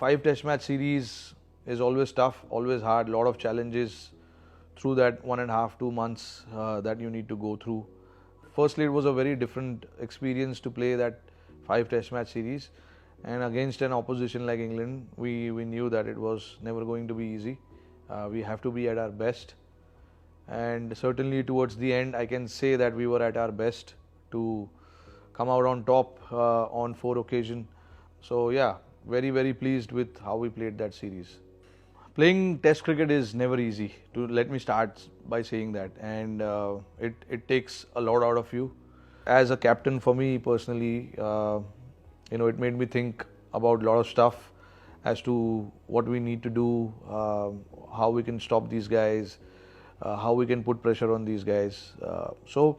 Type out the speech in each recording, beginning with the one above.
5 test match series is always tough, always hard, lot of challenges through that 1.5 2 months that you need to go through. Firstly, it was a very different experience to play that 5 test match series, and against an opposition like England, we knew that it was never going to be easy. We have to be at our best, and certainly towards the end I can say that we were at our best to come out on top on 4 occasions. So yeah, very pleased with how we played that series. Playing test cricket is never easy, let me start by saying that, and it takes a lot out of you. As a captain, for me personally, it made me think about a lot of stuff as to what we need to do, how we can stop these guys, how we can put pressure on these guys. So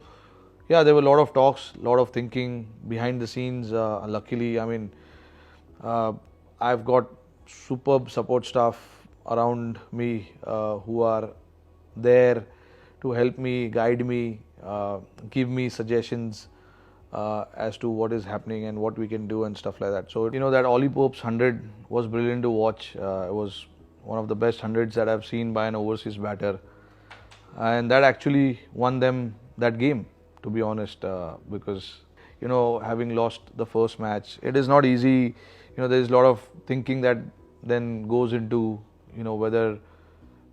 yeah, there were a lot of talks, a lot of thinking behind the scenes. Luckily, I've got superb support staff around me who are there to help me, guide me, give me suggestions as to what is happening and what we can do and stuff like that. So that Ollie Pope's 100 was brilliant to watch. It was one of the best 100s that I've seen by an overseas batter, and that actually won them that game, to be honest, because having lost the first match, it is not easy. There's a lot of thinking that then goes into whether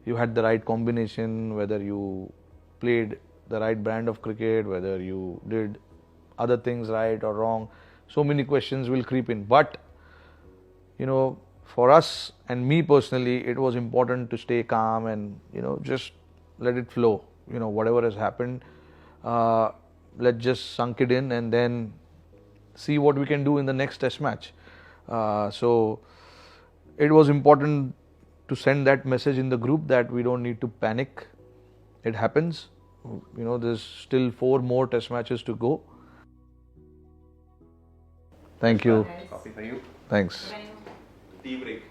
you had the right combination, whether you played the right brand of cricket, whether you did other things right or wrong. So many questions will creep in, but for us and me personally, it was important to stay calm and just let it flow. Whatever has happened, let's just sunk it in and then see what we can do in the next test match. So it was important to send that message in the group that we don't need to panic. It happens. There's still 4 more test matches to go. Thank you. Coffee for you. Thanks. Tea break.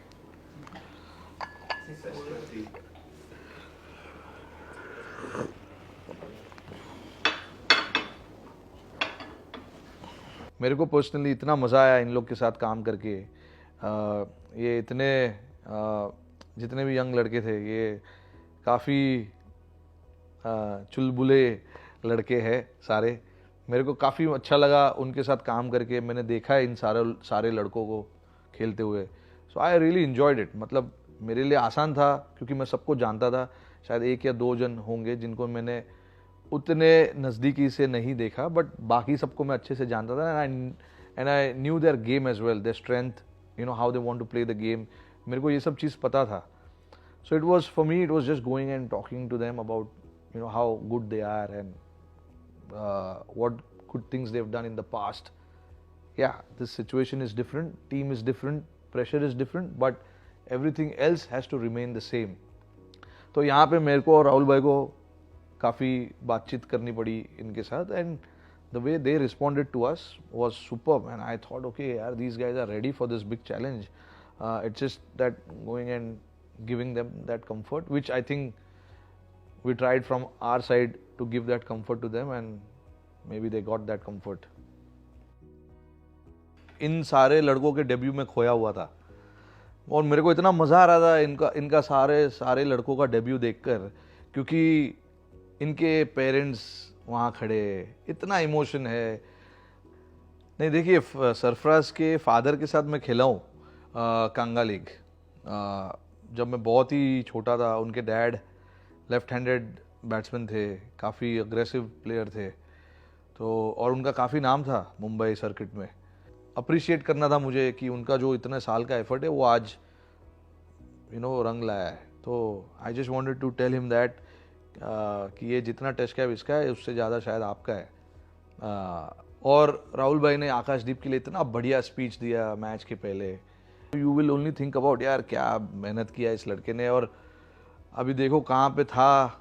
मेरे को personally इतना मज़ा आया इन लोग के साथ काम करके. ये इतने जितने भी यंग लड़के थे, ये काफ़ी चुलबुले लड़के हैं सारे. मेरे को काफ़ी अच्छा लगा उनके साथ काम करके. मैंने देखा है इन सारे लड़कों को खेलते हुए. सो आई रियली इन्जॉयड इट. मतलब मेरे लिए आसान था क्योंकि मैं सबको जानता था. शायद 1 या 2 जन होंगे जिनको मैंने उतने नज़दीकी से नहीं देखा, बट बाकी सबको मैं अच्छे से जानता था. And I knew their game as well, their strength, how they want to play the game. मेरे को ये सब चीज़ पता था. So it was for me, it was just going and talking to them about how good they are and what good things they've done in the past. Yeah, this situation is different, team is different, pressure is different, but everything else has to remain the same. तो यहाँ पे मेरे को और राहुल भाई को काफ़ी बातचीत करनी पड़ी इनके साथ, and the way they responded to us was superb, and I thought, okay, yaar, these guys are ready for this big challenge. It's just that going and giving them that comfort, which I think we tried from our side to give that comfort to them, and maybe they got that comfort. इन सारे लड़कों के debut में खोया हुआ था और मेरे को इतना मज़ा आ रहा था इनका सारे लड़कों का डेब्यू देखकर, क्योंकि इनके पेरेंट्स वहाँ खड़े, इतना इमोशन है. नहीं, देखिए, सरफराज के फादर के साथ मैं खेला हूँ कांगा लीग. जब मैं बहुत ही छोटा था, उनके डैड लेफ्ट हैंडेड बैट्समैन थे, काफ़ी अग्रेसिव प्लेयर थे, तो और उनका काफ़ी नाम था मुंबई सर्किट में. अप्रिशिएट करना था मुझे कि उनका जो इतने साल का एफर्ट है वो आज रंग लाया है. तो I just wanted to tell him that कि ये जितना टेस्ट कैप इसका है उससे ज़्यादा शायद आपका है. और राहुल भाई ने आकाशदीप के लिए इतना बढ़िया स्पीच दिया मैच के पहले. You will only think about, यार क्या मेहनत किया इस लड़के ने, और अभी देखो कहाँ पे था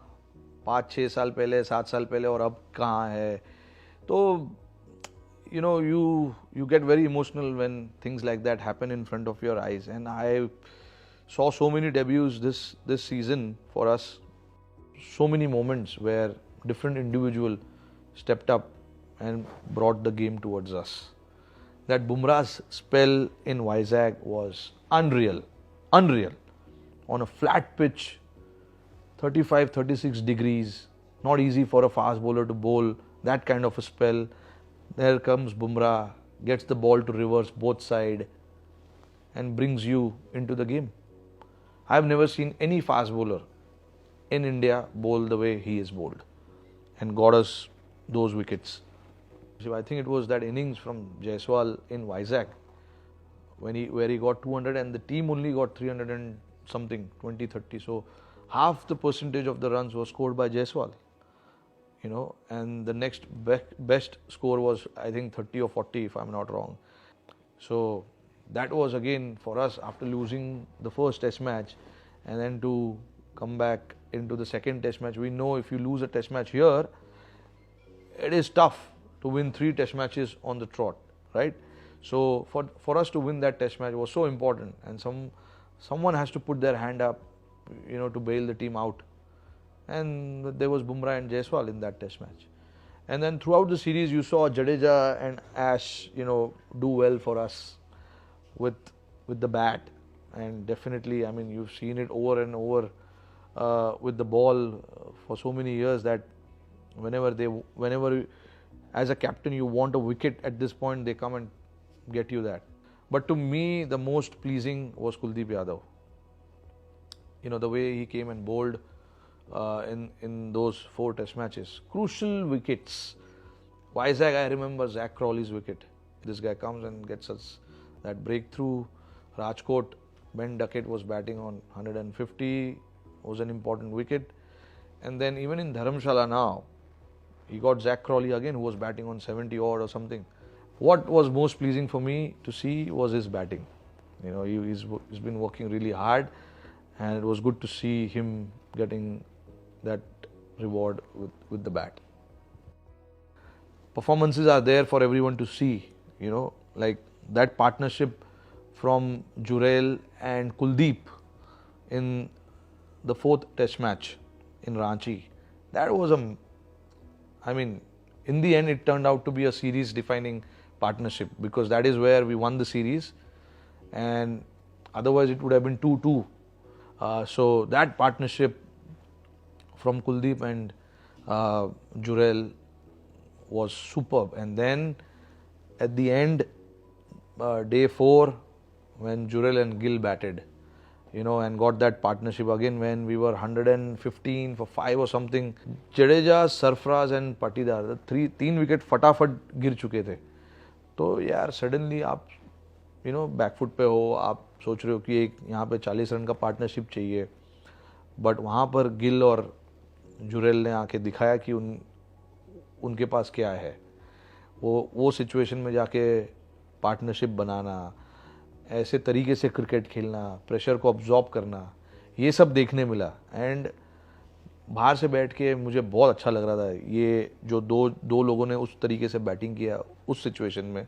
5-6 साल पहले, 7 साल पहले, और अब कहाँ है. तो you get very emotional when things like that happen in front of your eyes, and I saw so many debuts this season for us, so many moments where different individual stepped up and brought the game towards us. That Bumrah's spell in Vizag was unreal, unreal. On a flat pitch, 35, 36 degrees, not easy for a fast bowler to bowl that kind of a spell. There comes Bumrah, gets the ball to reverse both side and brings you into the game. I've never seen any fast bowler in India bowl the way he is bowled and got us those wickets. So I think it was that innings from Jaiswal in Vizag where he got 200 and the team only got 300 and something, 20, 30. So half the percentage of the runs was scored by Jaiswal. And the next best score was, I think, 30 or 40 if I'm not wrong. So that was again for us after losing the first test match and then to come back into the second test match. We know if you lose a test match here, it is tough to win 3 test matches on the trot, right? So for us to win that test match was so important, and someone has to put their hand up, to bail the team out. And there was Bumrah and Jaiswal in that test match. And then throughout the series, you saw Jadeja and Ash, do well for us with the bat. And definitely, I mean, you've seen it over and over with the ball for so many years that whenever as a captain you want a wicket at this point, they come and get you that. But to me, the most pleasing was Kuldeep Yadav. The way he came and bowled in those 4 test matches. Crucial wickets. Vizag, I remember Zach Crawley's wicket. This guy comes and gets us that breakthrough. Rajkot, Ben Duckett was batting on 150, was an important wicket. And then even in Dharamshala now, he got Zach Crawley again, who was batting on 70 odd or something. What was most pleasing for me to see was his batting. He's been working really hard, and it was good to see him getting that reward with the bat. Performances are there for everyone to see, like that partnership from Jurel and Kuldeep in the 4th test match in Ranchi. That was in the end it turned out to be a series defining partnership, because that is where we won the series, and otherwise it would have been 2-2. So that partnership from Kuldeep and Jurel was superb. And then at the end, day 4, when Jurel and Gill batted, and got that partnership again when we were 115 for 5 or something. Jadeja, Sarfraz and Patidar, the 3 wicket फटाफट गिर चुके थे. तो यार suddenly आप back foot पे हो, आप सोच रहे हो कि एक यहाँ पे 40 रन का पार्टनरशिप चाहिए, बट वहाँ पर गिल और जुरेल ने आके दिखाया कि उनके पास क्या है. वो सिचुएशन में जाके पार्टनरशिप बनाना, ऐसे तरीके से क्रिकेट खेलना, प्रेशर को अब्जॉर्ब करना, ये सब देखने मिला. एंड बाहर से बैठ के मुझे बहुत अच्छा लग रहा था. ये जो दो लोगों ने उस तरीके से बैटिंग किया उस सिचुएशन में,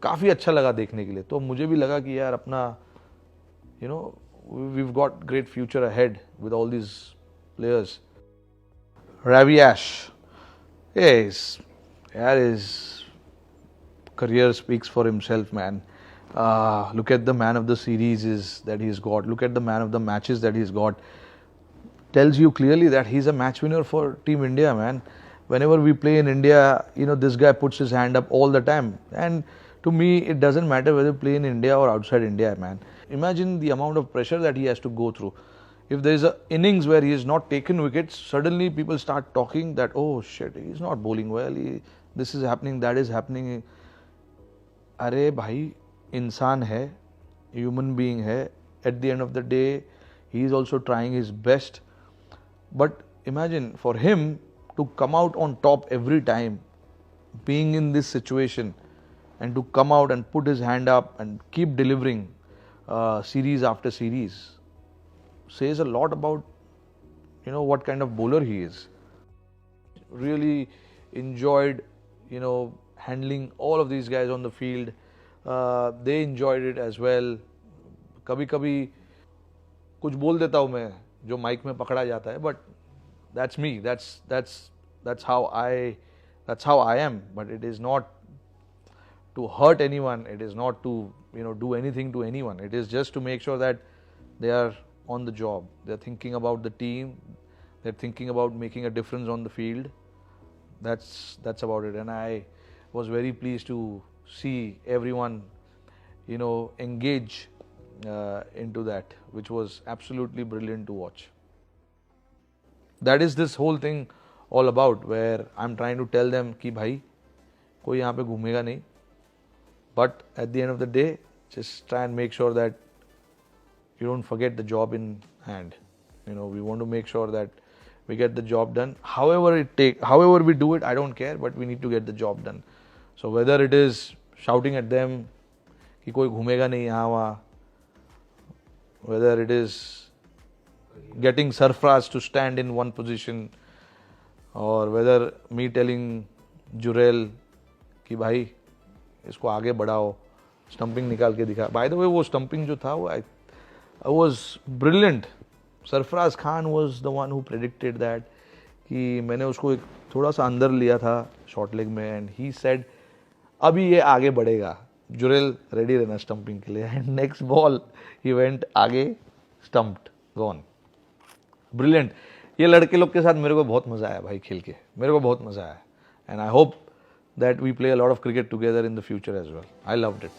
काफ़ी अच्छा लगा देखने के लिए. तो मुझे भी लगा कि यार अपना we've got great future ahead with all these players. Ravi Ash, his career speaks for himself, man. Look at the man of the series that he's got. Look at the man of the matches that he's got. Tells you clearly that he's a match winner for Team India, man. Whenever we play in India, this guy puts his hand up all the time. And to me, it doesn't matter whether you play in India or outside India, man. Imagine the amount of pressure that he has to go through. If there is an innings where he has not taken wickets, suddenly people start talking that, oh shit, he's not bowling well, this is happening, that is happening. अरे भाई, इंसान है, human being है. At the end of the day, he is also trying his best. But imagine for him to come out on top every time, being in this situation, and to come out and put his hand up and keep delivering series after series, says a lot about what kind of bowler he is. Really enjoyed handling all of these guys on the field. They enjoyed it as well. कभी कभी कुछ बोल देता हूँ मैं जो mic में पकड़ा जाता है, but that's me. That's how I am. But it is not to hurt anyone. It is not to, do anything to anyone. It is just to make sure that they are on the job. They're thinking about the team. They're thinking about making a difference on the field. That's about it. And I was very pleased to see everyone, engage into that, which was absolutely brilliant to watch. That is this whole thing all about, where I'm trying to tell them कि भाई कोई यहाँ पे घूमेगा नहीं. But at the end of the day, just try and make sure that you don't forget the job in hand. We want to make sure that we get the job done. However we do it, I don't care, but we need to get the job done. So whether it is shouting at them कि कोई घूमेगा नहीं यहाँ वहाँ, whether it is getting sarfraz to stand in one position, or whether me telling Jurel कि भाई इसको आगे बढ़ाओ, स्टंपिंग निकाल के दिखा. बाय द वे वो स्टंपिंग जो था वो I was brilliant. Sarfaraz Khan was the one who predicted that, कि मैंने उसको एक थोड़ा सा अंदर लिया था शॉर्ट लेग में, एंड ही सेड अभी ये आगे बढ़ेगा, जुरेल रेडी रहना स्टंपिंग के लिए. And next ball he went आगे, स्टंप्ड, गॉन. ब्रिलियंट. ये लड़के लोग के साथ मेरे को बहुत मज़ा आया भाई खेल के, मेरे को बहुत मज़ा आया. And I hope that we play a lot of cricket together in the future as well. I loved it.